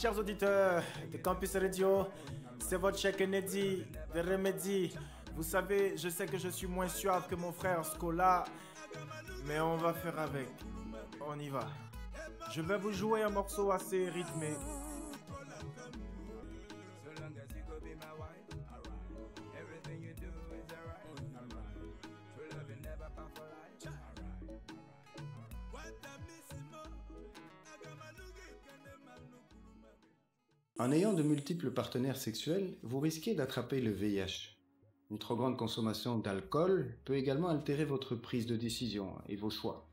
Chers auditeurs de Campus Radio, c'est votre chèque inédit de Remedy. Vous savez, je sais que je suis moins suave que mon frère Scola, mais on va faire avec. On y va. Je vais vous jouer un morceau assez rythmé. En ayant de multiples partenaires sexuels, vous risquez d'attraper le VIH. Une trop grande consommation d'alcool peut également altérer votre prise de décision et vos choix,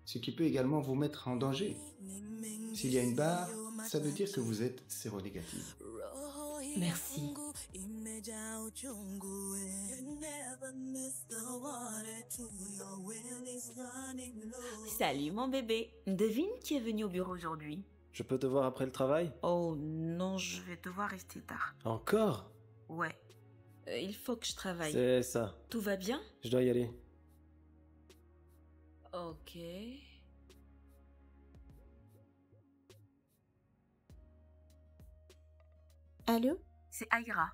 ce qui peut également vous mettre en danger. S'il y a une barre, ça veut dire que vous êtes séronégative. Merci. Salut mon bébé. Devine qui est venu au bureau aujourd'hui? Je peux te voir après le travail? Oh non, je vais devoir rester tard. Encore? Ouais. Il faut que je travaille. C'est ça. Tout va bien? Je dois y aller. Ok. Allô? C'est Aïra.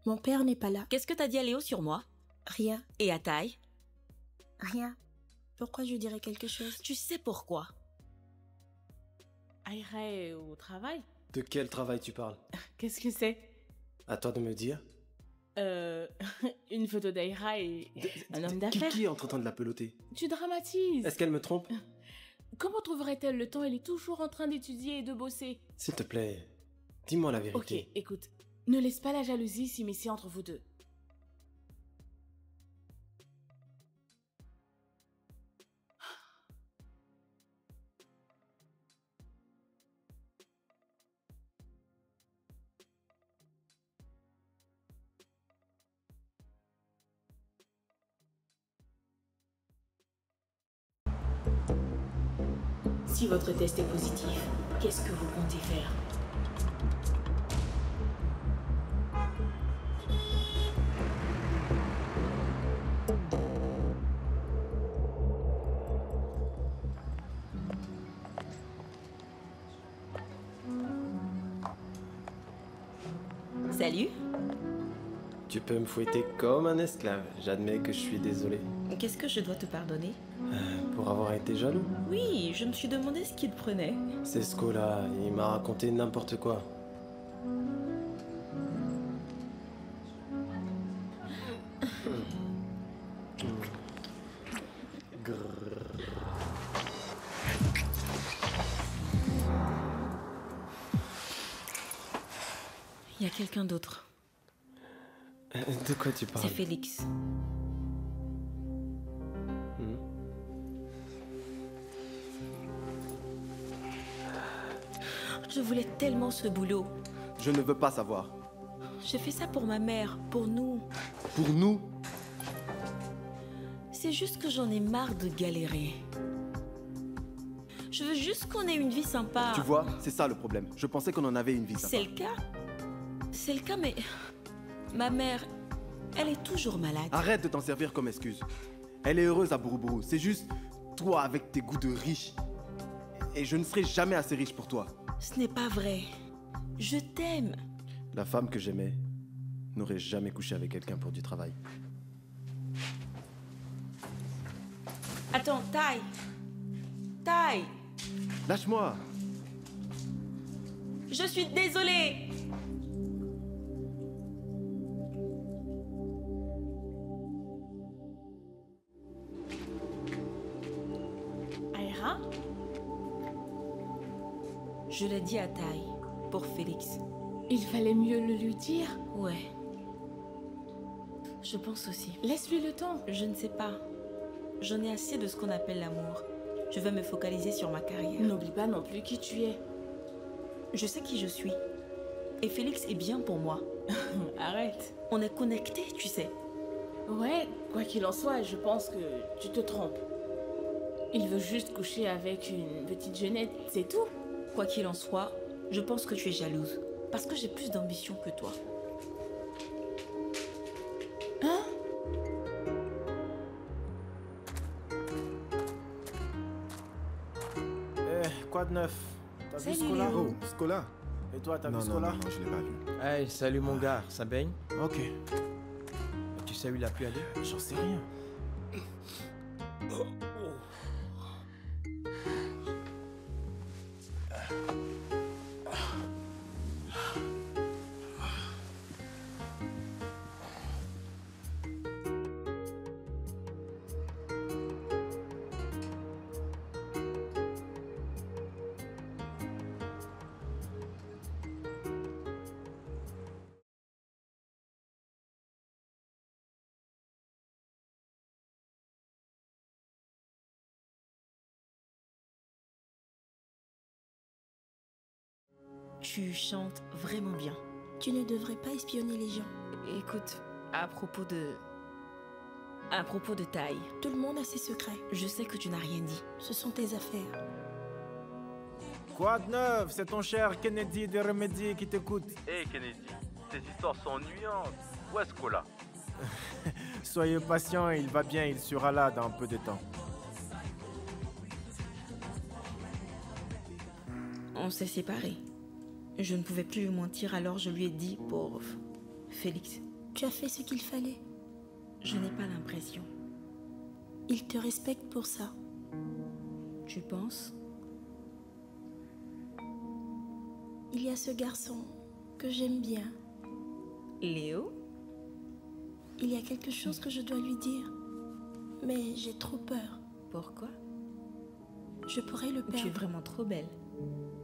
Mon père n'est pas là. Qu'est-ce que t'as dit à Léo sur moi? Rien. Et à Taï? Rien. Pourquoi je dirais quelque chose? Tu sais pourquoi? Aïra est au travail? De quel travail tu parles? Qu'est-ce que c'est? À toi de me dire. Une photo d'Aïra et un homme d'affaires. Qui est en train de la peloter? Tu dramatises. Est-ce qu'elle me trompe? Comment trouverait-elle le temps? Elle est toujours en train d'étudier et de bosser. S'il te plaît, dis-moi la vérité. Ok, écoute. Ne laisse pas la jalousie s'immiscer entre vous deux. Si votre test est positif, Qu'est-ce que vous comptez faire? Salut. Tu peux me fouetter comme un esclave. J'admets que je suis désolé. Qu'est-ce que je dois te pardonner? Pour avoir été jaloux. Oui, je me suis demandé ce qu'il prenait. C'est ce là il m'a raconté n'importe quoi. Il y a quelqu'un d'autre. De quoi tu parles? C'est Félix. Je voulais tellement ce boulot. Je ne veux pas savoir. J'ai fait ça pour ma mère, pour nous. Pour nous? C'est juste que j'en ai marre de galérer. Je veux juste qu'on ait une vie sympa. Tu vois, c'est ça le problème. Je pensais qu'on en avait une vie sympa. C'est le cas. C'est le cas, mais... Ma mère, elle est toujours malade. Arrête de t'en servir comme excuse. Elle est heureuse à Bouroubou. C'est juste toi avec tes goûts de riche. Et je ne serai jamais assez riche pour toi. Ce n'est pas vrai. Je t'aime. La femme que j'aimais n'aurait jamais couché avec quelqu'un pour du travail. Attends, Tai. Tai. Lâche-moi. Je suis désolée. Aira? Je l'ai dit à Tai, pour Félix. Il fallait mieux le lui dire. Ouais. Je pense aussi. Laisse-lui le temps. Je ne sais pas. J'en ai assez de ce qu'on appelle l'amour. Je vais me focaliser sur ma carrière. N'oublie pas non plus qui tu es. Je sais qui je suis. Et Félix est bien pour moi. Arrête. On est connectés, tu sais. Ouais, quoi qu'il en soit, je pense que tu te trompes. Il veut juste coucher avec une petite jeunette, c'est tout. Quoi qu'il en soit, je pense que tu es jalouse. Parce que j'ai plus d'ambition que toi. Hein? Quoi de neuf? T'as vu Salut, Scola? Léo. Oh, Scola? Et toi, t'as Non, vu non, Scola? non, non, je l'ai pas vu. Hey, salut mon gars, ça baigne? Ok. Tu sais où il a pu aller? J'en sais rien. Tu chantes vraiment bien. Tu ne devrais pas espionner les gens. Écoute, à propos de Tai, Tout le monde a ses secrets. je sais que tu n'as rien dit. Ce sont tes affaires. Quoi de neuf? C'est ton cher Kennedy de Remedy qui t'écoute. Hey Kennedy, ces histoires sont ennuyantes. Où est Scola? Soyez patient, il va bien, il sera là dans peu de temps. On s'est séparés. Je ne pouvais plus lui mentir, alors je lui ai dit pour Félix. Tu as fait ce qu'il fallait. Je n'ai pas l'impression. Il te respecte pour ça. Tu penses? Il y a ce garçon que j'aime bien. Léo? Il y a quelque chose que je dois lui dire. Mais j'ai trop peur. Pourquoi? Je pourrais le perdre. Tu es vraiment trop belle.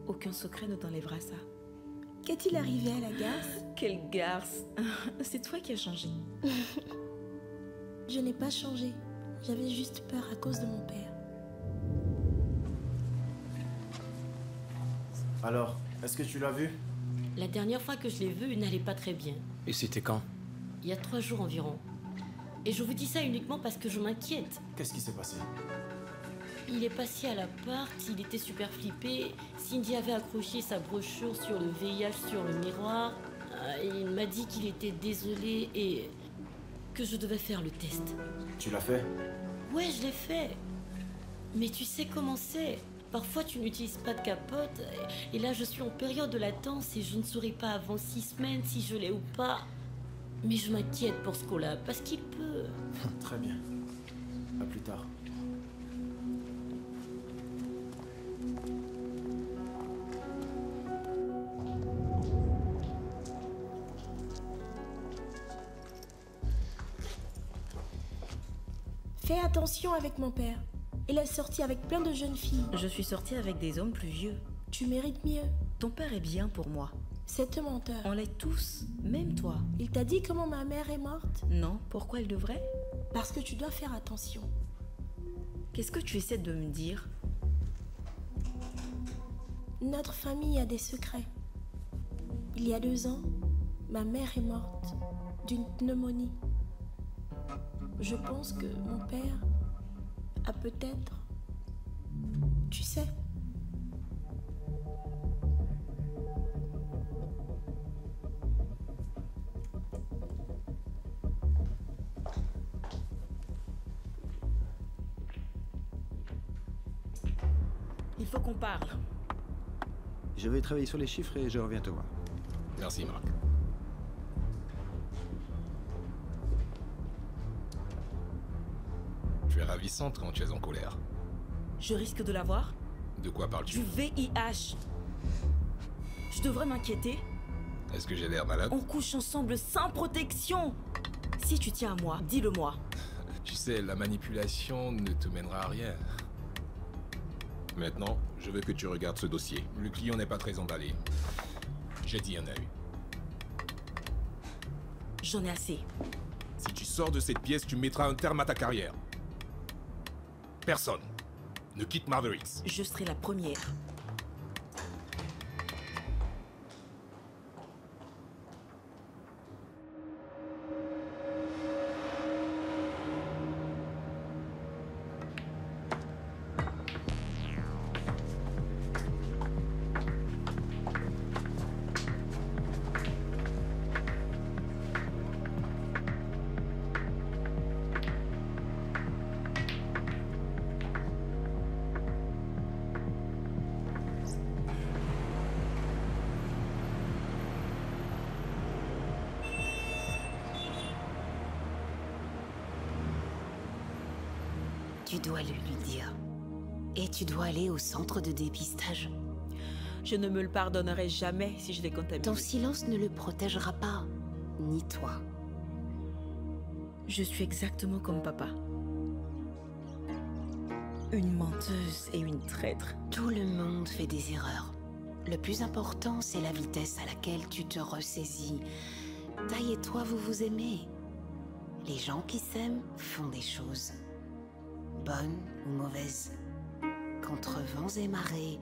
Aucun secret ne t'enlèvera ça. Qu'est-il arrivé à la garce? Quelle garce! C'est toi qui as changé. Je n'ai pas changé. J'avais juste peur à cause de mon père. Alors, est-ce que tu l'as vu? La dernière fois que je l'ai vu, il n'allait pas très bien. Et c'était quand? Il y a 3 jours environ. Et je vous dis ça uniquement parce que je m'inquiète. Qu'est-ce qui s'est passé? il est passé à l'appart, il était super flippé. Cindy avait accroché sa brochure sur le VIH sur le miroir. Il m'a dit qu'il était désolé et que je devais faire le test. Tu l'as fait? Ouais, je l'ai fait. Mais tu sais comment c'est. Parfois, tu n'utilises pas de capote. Et là, je suis en période de latence et je ne saurai pas avant 6 semaines si je l'ai ou pas. Mais je m'inquiète pour ce coup-là, parce qu'il peut. Très bien. À plus tard. Fais attention avec mon père. Il est sorti avec plein de jeunes filles. Je suis sortie avec des hommes plus vieux. Tu mérites mieux. Ton père est bien pour moi. C'est un menteur. On l'est tous, même toi. Il t'a dit comment ma mère est morte? Non, pourquoi elle devrait? Parce que tu dois faire attention. Qu'est-ce que tu essaies de me dire? Notre famille a des secrets. Il y a 2 ans, ma mère est morte d'une pneumonie. Je pense que mon père a peut-être... Tu sais... Il faut qu'on parle. Je vais travailler sur les chiffres et je reviens te voir. Merci, Marc. Tu es ravissante quand tu es en colère. Je risque de l'avoir? De quoi parles-tu? Du VIH. Je devrais m'inquiéter? Est-ce que j'ai l'air malade? On couche ensemble sans protection. Si tu tiens à moi, dis-le-moi. Tu sais, la manipulation ne te mènera à rien. Maintenant, je veux que tu regardes ce dossier. Le client n'est pas très emballé. J'ai dit un œil. J'en ai assez. Si tu sors de cette pièce, tu mettras un terme à ta carrière. Personne ne quitte Mavericks. Je serai la première. Tu dois le lui dire. Et tu dois aller au centre de dépistage. Je ne me le pardonnerai jamais si je l'ai contaminé. Ton silence ne le protégera pas, ni toi. Je suis exactement comme papa. Une menteuse et une traître. Tout le monde fait des erreurs. Le plus important, c'est la vitesse à laquelle tu te ressaisis. Taille et toi, vous vous aimez. Les gens qui s'aiment font des choses. Bonnes ou mauvaises. Contre vents et marées,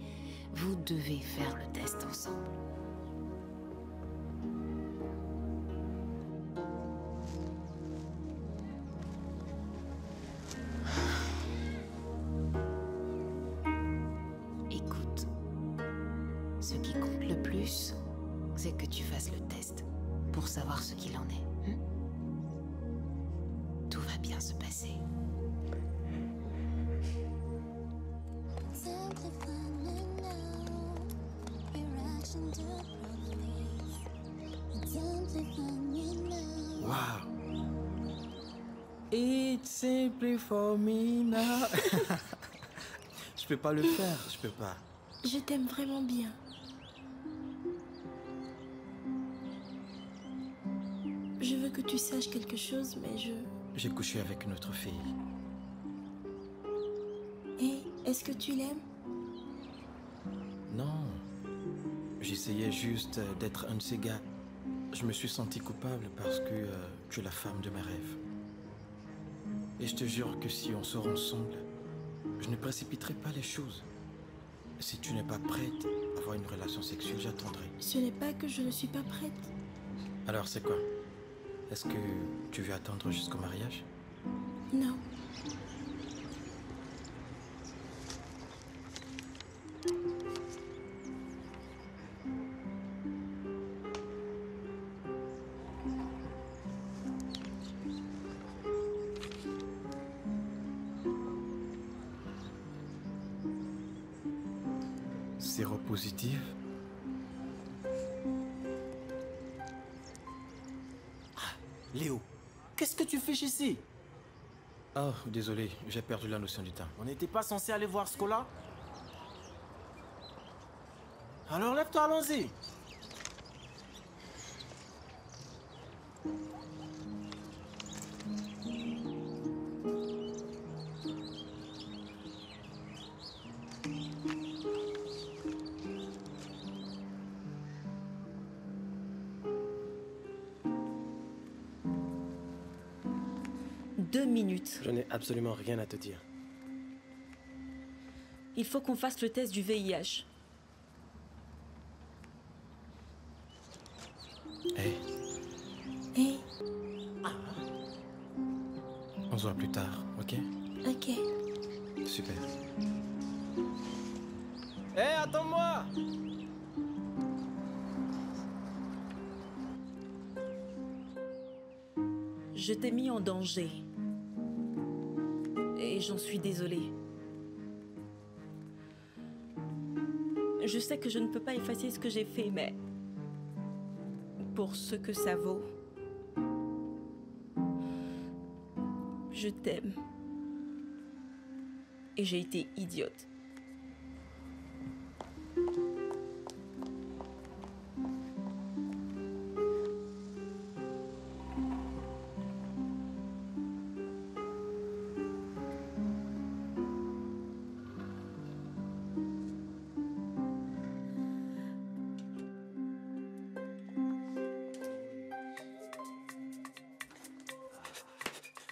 vous devez faire le test ensemble. Écoute, ce qui compte le plus, c'est que tu fasses le test pour savoir ce qu'il en est. Tout va bien se passer. Wow. It's simply for me now. Je peux pas le faire, je peux pas. Je t'aime vraiment bien. Je veux que tu saches quelque chose, mais J'ai couché avec une autre fille. Et est-ce que tu l'aimes? Non. J'essayais juste d'être un de ces gars. Je me suis senti coupable parce que tu es la femme de mes rêves. Et je te jure que si on sort ensemble, je ne précipiterai pas les choses. Si tu n'es pas prête à avoir une relation sexuelle, j'attendrai. Ce n'est pas que je ne suis pas prête. Alors c'est quoi? Est-ce que tu veux attendre jusqu'au mariage? Non. Séropositif? Léo, qu'est-ce que tu fais ici? Oh, désolé, j'ai perdu la notion du temps. On n'était pas censé aller voir Scola? Alors lève-toi, allons-y. Je n'ai absolument rien à te dire. Il faut qu'on fasse le test du VIH. Hey. Hey. On se voit plus tard, ok? Ok. Super. Hé, attends-moi! Je t'ai mis en danger. Et j'en suis désolée. Je sais que je ne peux pas effacer ce que j'ai fait, mais pour ce que ça vaut, je t'aime. Et j'ai été idiote.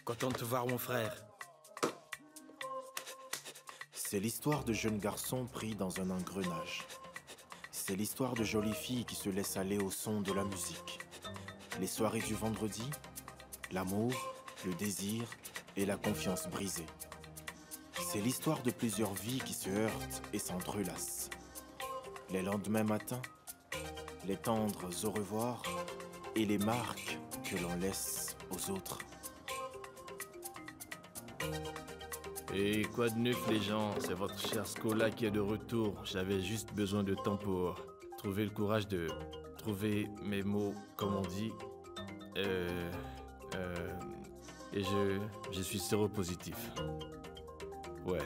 Content de te voir, mon frère. C'est l'histoire de jeunes garçons pris dans un engrenage. C'est l'histoire de jolies filles qui se laissent aller au son de la musique. Les soirées du vendredi, l'amour, le désir et la confiance brisée. C'est l'histoire de plusieurs vies qui se heurtent et s'entrelacent. Les lendemains matins, les tendres au revoir et les marques que l'on laisse aux autres. Et quoi de neuf les gens, c'est votre cher Scola qui est de retour. J'avais juste besoin de temps pour trouver le courage de trouver mes mots, comme on dit. Et je suis séropositif. Ouais.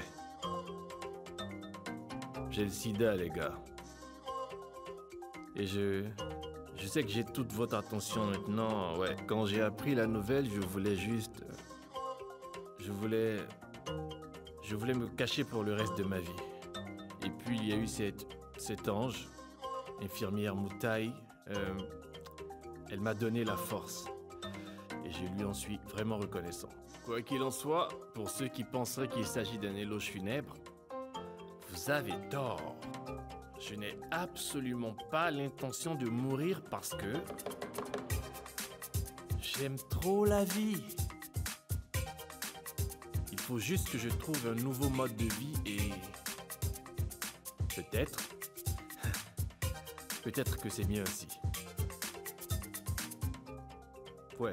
J'ai le sida les gars. Et je sais que j'ai toute votre attention maintenant. Ouais, quand j'ai appris la nouvelle, je voulais juste... Je voulais me cacher pour le reste de ma vie. Et puis il y a eu cet ange, infirmière Moutaï. Elle m'a donné la force. Et je lui en suis vraiment reconnaissant. Quoi qu'il en soit, pour ceux qui penseraient qu'il s'agit d'un éloge funèbre, vous avez tort. Je n'ai absolument pas l'intention de mourir parce que j'aime trop la vie. Il faut juste que je trouve un nouveau mode de vie et... Peut-être que c'est mieux ainsi. Ouais.